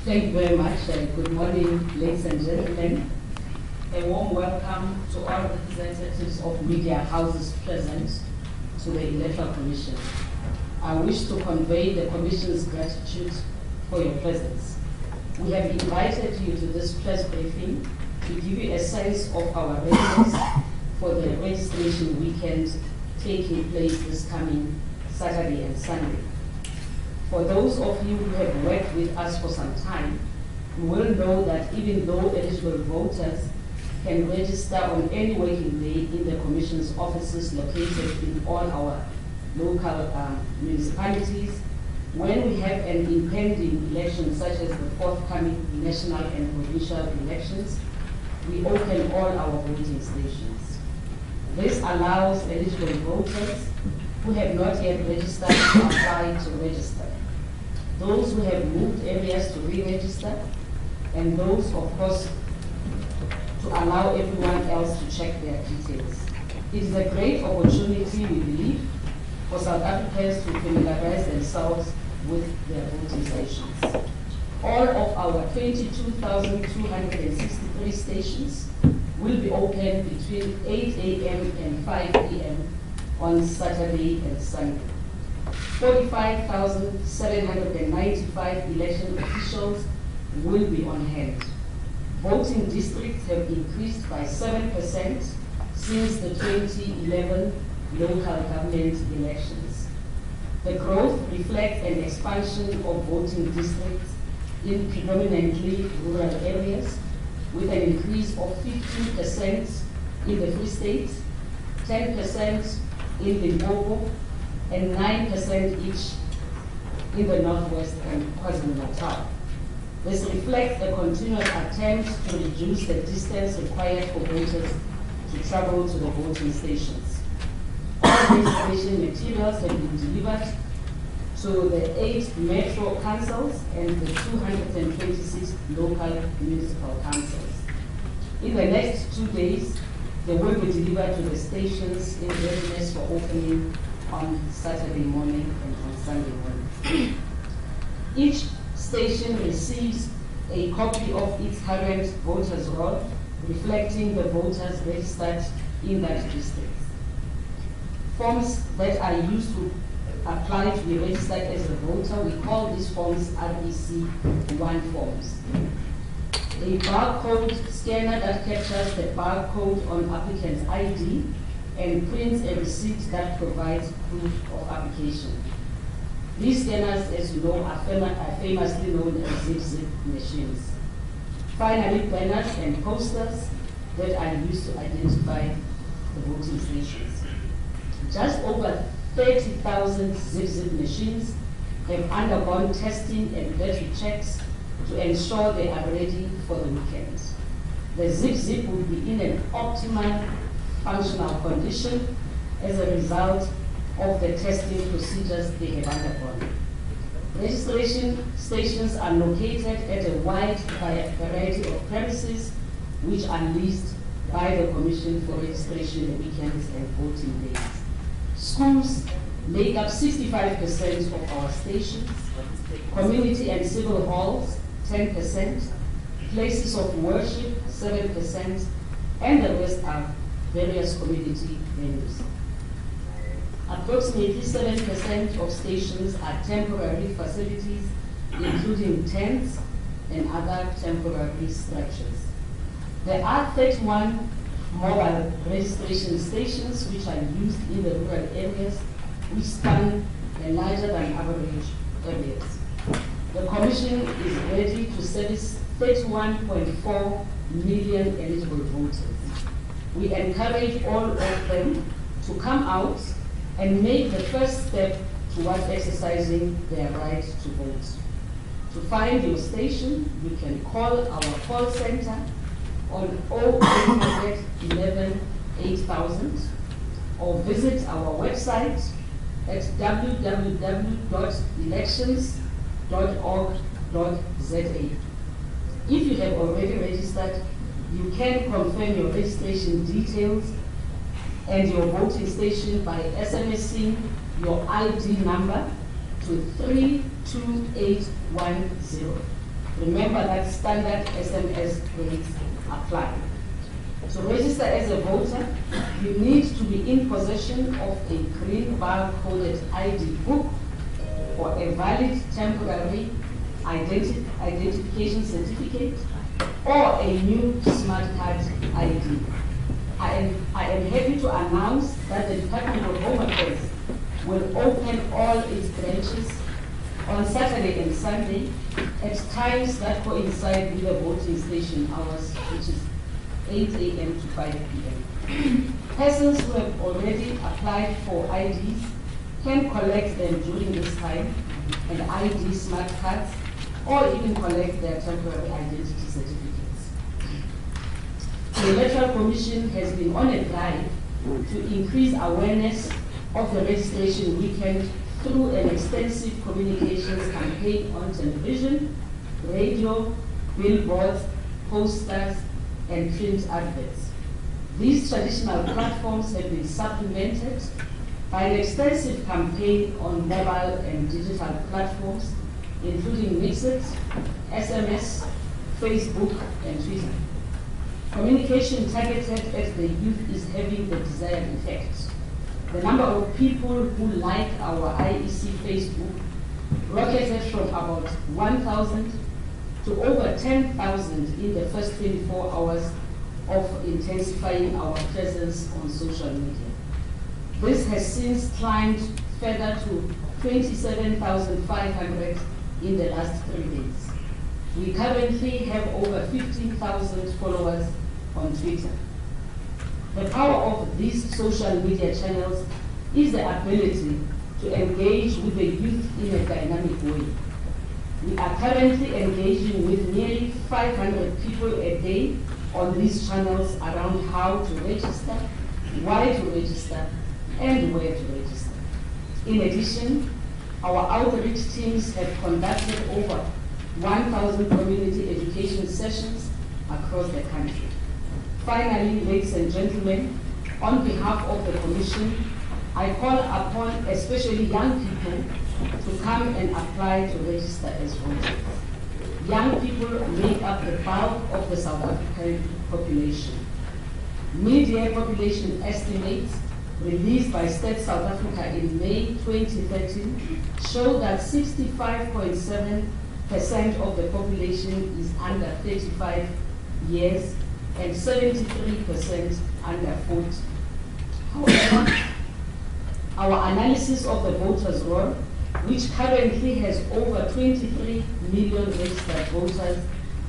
Thank you very much. Good morning, ladies and gentlemen. A warm welcome to all representatives of media houses present to the Electoral Commission. I wish to convey the Commission's gratitude for your presence. We have invited you to this press briefing to give you a sense of our readiness for the registration weekend taking place this coming Saturday and Sunday. For those of you who have worked with us for some time, you will know that even though eligible voters can register on any working day in the Commission's offices located in all our local municipalities, when we have an impending election such as the forthcoming national and provincial elections, we open all our voting stations. This allows eligible voters who have not yet registered to apply to register, those who have moved areas to re-register, and those, of course, to allow everyone else to check their details. It is a great opportunity, we believe, for South Africans to familiarize themselves with their voting stations. All of our 22,263 stations will be open between 8 a.m. and 5 p.m. on Saturday and Sunday. 45,795 election officials will be on hand. Voting districts have increased by 7% since the 2011 local government elections. The growth reflects an expansion of voting districts in predominantly rural areas, with an increase of 15% in the Free State, 10% in Limpopo, and 9% each in the Northwest and KwaZulu-Natal. This reflects a continuous attempt to reduce the distance required for voters to travel to the voting stations. All registration materials have been delivered to the 8 metro councils and the 226 local municipal councils. In the next 2 days, they will be delivered to the stations in readiness for opening on Saturday morning and on Sunday morning. Each station receives a copy of its current voters' roll, reflecting the voters registered in that district. Forms that are used to apply to be registered as a voter, we call these forms IEC 1 forms. A barcode scanner that captures the barcode on applicant's ID and prints a receipt that provides proof of application. These scanners, as you know, are famously known as zip machines. Finally, banners and posters that are used to identify the voting stations. Just over 30,000 zip machines have undergone testing and battery checks to ensure they are ready for the weekend. The zip will be in an optimal functional condition as a result of the testing procedures they have undergone. Registration stations are located at a wide variety of premises which are leased by the Commission for registration weekends and voting days. Schools make up 65% of our stations, community and civil halls 10%, places of worship 7%, and the rest are various community venues. Approximately 7% of stations are temporary facilities, including tents and other temporary structures. There are 31 mobile registration stations which are used in the rural areas, which span the larger than average areas. The Commission is ready to service 31.4 million eligible voters. We encourage all of them to come out and make the first step towards exercising their right to vote. To find your station, you can call our call center on 0800 11 8000 or visit our website at www.elections.org.za. If you have already registered, you can confirm your registration details and your voting station by SMSing your ID number to 32810. Remember that standard SMS rates apply. To register as a voter, you need to be in possession of a green bar-coded ID book or a valid temporary identification certificate or a new smart card ID. I am happy to announce that the Department of Home Affairs will open all its branches on Saturday and Sunday at times that coincide with the voting station hours, which is 8 a.m. to 5 p.m. Persons who have already applied for IDs can collect them during this time and ID smart cards, or even collect their temporary identity certificates. The Electoral Commission has been on a drive to increase awareness of the registration weekend through an extensive communications campaign on television, radio, billboards, posters, and print adverts. These traditional platforms have been supplemented by an extensive campaign on mobile and digital platforms, including Mixit, SMS, Facebook, and Twitter. Communication targeted at the youth is having the desired effect. The number of people who like our IEC Facebook rocketed from about 1,000 to over 10,000 in the first 24 hours of intensifying our presence on social media. This has since climbed further to 27,500 in the last 3 days. We currently have over 15,000 followers on Twitter. The power of these social media channels is the ability to engage with the youth in a dynamic way. We are currently engaging with nearly 500 people a day on these channels around how to register, why to register, and where to register. In addition, our outreach teams have conducted over 1,000 community education sessions across the country. Finally, ladies and gentlemen, on behalf of the Commission, I call upon especially young people to come and apply to register as voters. Young people make up the bulk of the South African population. Mid-year population estimates released by State South Africa in May 2013 show that 65.7% of the population is under 35 years and 73% under 40. However, our analysis of the voters' roll, which currently has over 23 million registered voters,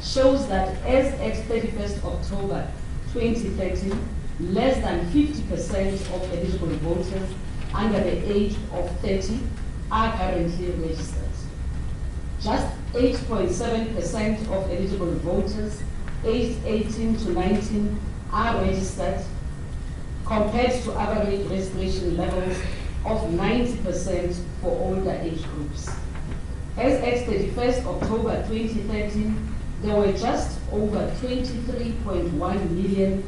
shows that as at 31st October 2013, less than 50% of eligible voters under the age of 30 are currently registered. Just 8.7% of eligible voters aged 18 to 19 are registered, compared to average registration levels of 90% for older age groups. As at 31st October 2013, there were just over 23.1 million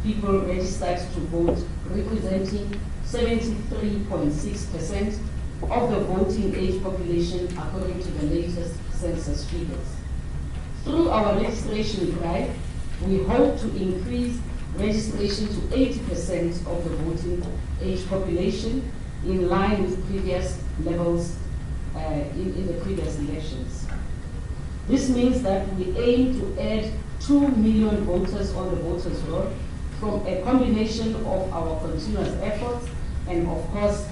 people registered to vote, representing 73.6% of the voting age population according to the latest census figures. Through our registration drive, we hope to increase registration to 80% of the voting age population in line with previous levels in the previous elections. This means that we aim to add 2 million voters on the voters' roll from a combination of our continuous efforts and, of course,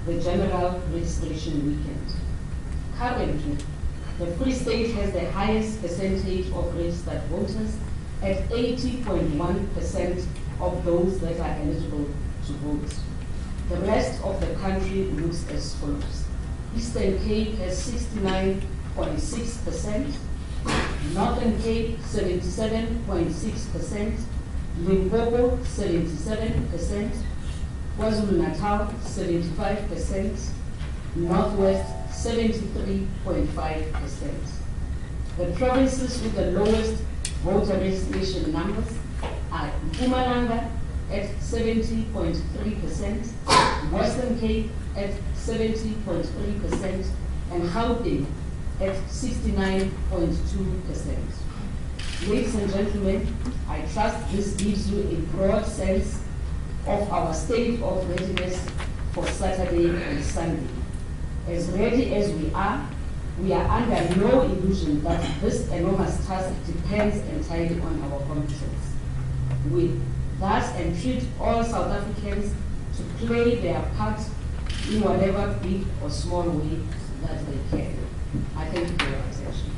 the general registration weekend. Currently, the Free State has the highest percentage of registered voters at 80.1% of those that are eligible to vote. The rest of the country looks as follows. Eastern Cape has 69.6%, Northern Cape 77.6%, Limpopo 77%, KwaZulu-Natal 75%, Northwest 73.5%. The provinces with the lowest voter registration numbers are Mpumalanga at 70.3%, Western Cape at 70.3%, and Gauteng at 69.2%. Ladies and gentlemen, I trust this gives you a broad sense of our state of readiness for Saturday and Sunday. As ready as we are under no illusion that this enormous task depends entirely on our competence. We thus entreat all South Africans to play their part in whatever big or small way that they can. I thank you for your attention.